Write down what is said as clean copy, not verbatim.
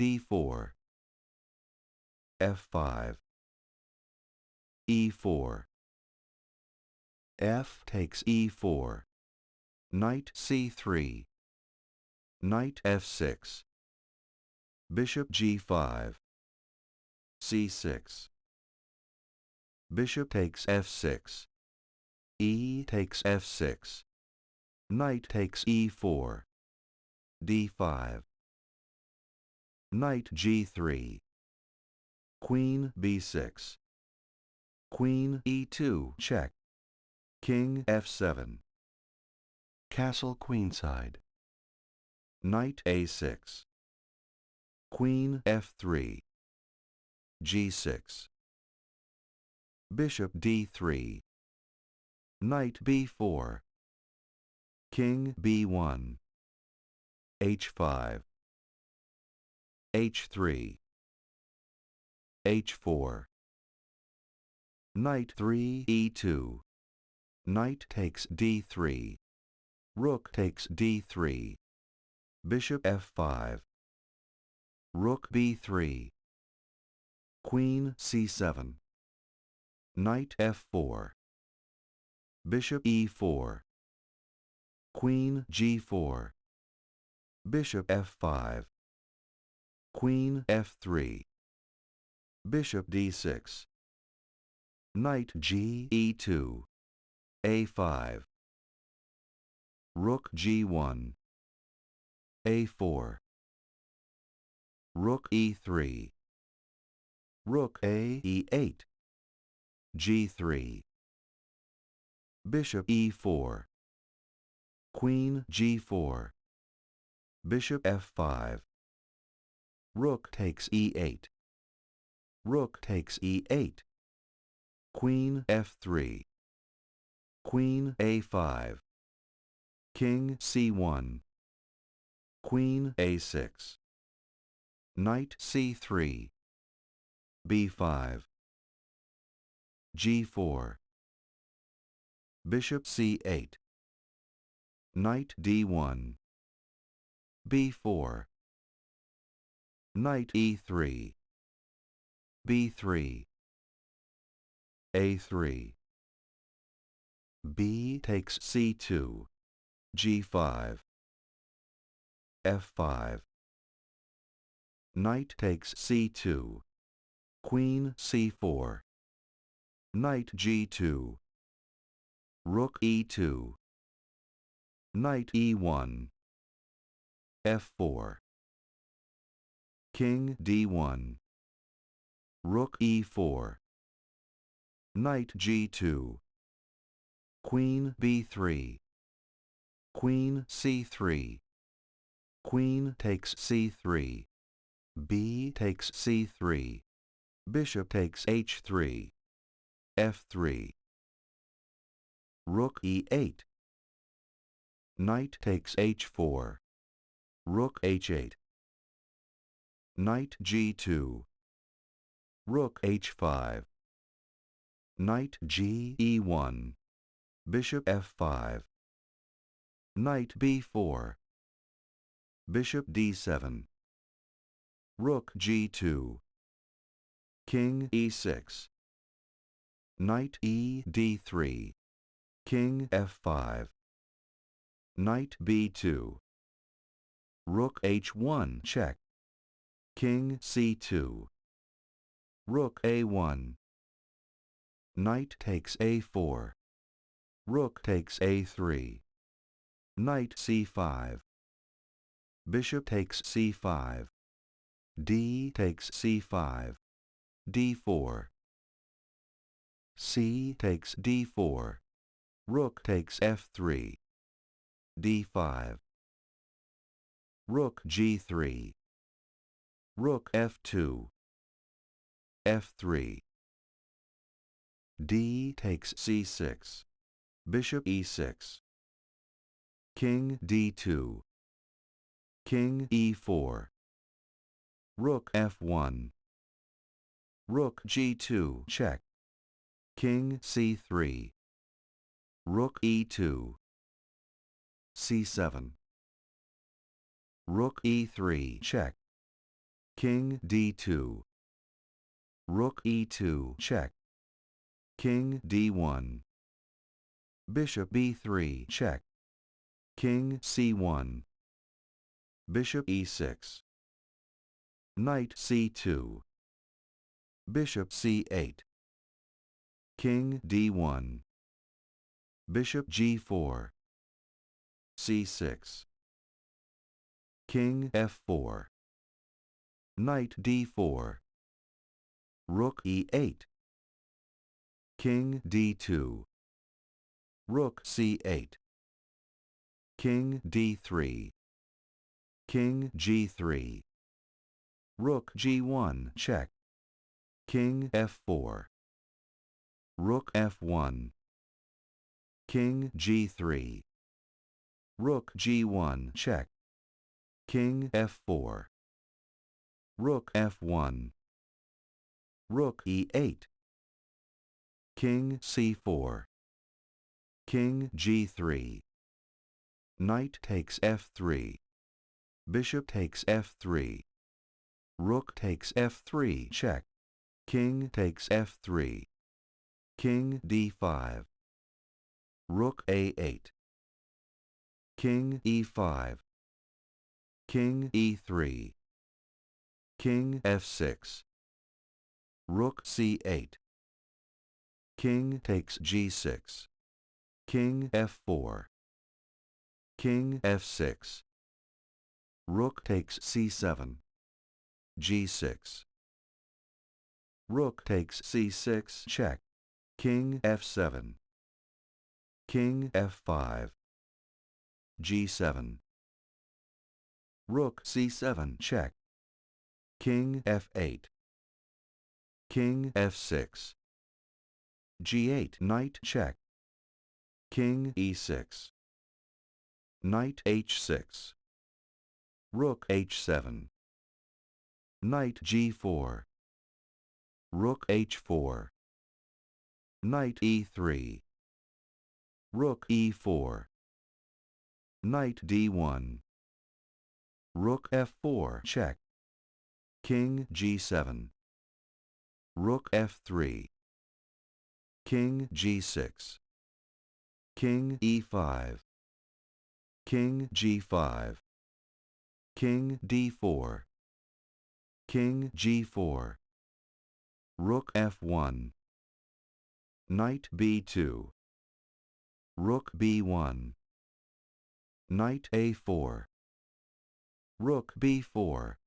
d4, f5, e4, f takes e4, knight c3, knight f6, bishop g5, c6, bishop takes f6, e takes f6, knight takes e4, d5, knight g3, queen b6, queen e2 check, king f7, castle queenside, knight a6, queen f3, g6, bishop d3, knight b4, king b1, h5, h3, h4, knight 3 e2, knight takes d3, rook takes d3, bishop f5, rook b3, queen c7, knight f4, bishop e4, queen g4, bishop f5, queen f3, bishop d6, knight g e2, a5, rook g1, a4, rook e3, rook a e8, g3, bishop e4, queen g4, bishop f5, rook takes e8, rook takes e8, queen f3, queen a5, king c1, queen a6, knight c3, b5, g4, bishop c8, knight d1, b4, knight e3, b3, a3, b takes c2, g5, f5, knight takes c2, queen c4, knight g2, rook e2, knight e1, f4, king d1, rook e4, knight g2, queen b3, queen c3, queen takes c3, b takes c3, bishop takes h3, f3, rook e8, knight takes h4, rook h8, knight g2, rook h5, knight g e1, bishop f5, knight b4, bishop d7, rook g2, king e6, knight e d3, king f5, knight b2, rook h1 check, king c2, rook a1, knight takes a4, rook takes a3, knight c5, bishop takes c5, d takes c5, d4, c takes d4, rook takes f3, d5, rook g3, rook f2, f3, d takes c6, bishop e6, king d2, king e4, rook f1, rook g2 check, king c3, rook e2, c7, rook e3 check, King D2. Rook E2 check. King D1. Bishop B3 check. King C1. Bishop E6. Knight C2. Bishop C8. King D1. Bishop G4. C6. King F4. Knight D4. Rook E8. King D2. Rook C8. King D3. King G3. Rook G1 check. King F4. Rook F1. King G3. Rook G1 check. King F4. Rook F1. Rook E8. King C4. King G3. Knight takes F3. Bishop takes F3. Rook takes F3 check. King takes F3. King D5. Rook A8. King E5. King E3. King F6. Rook C8. King takes G6. King F4. King F6. Rook takes C7. G6. Rook takes C6 check. King F7. King F5. G7. Rook C7 check. King F8. King F6. G8 knight check. King E6. Knight H6. Rook H7. Knight G4. Rook H4. Knight E3. Rook E4. Knight D1. Rook F4 check. King G7. Rook F3. King G6. King E5. King G5. King D4. King G4. Rook F1. Knight B2. Rook B1. Knight A4. Rook B4.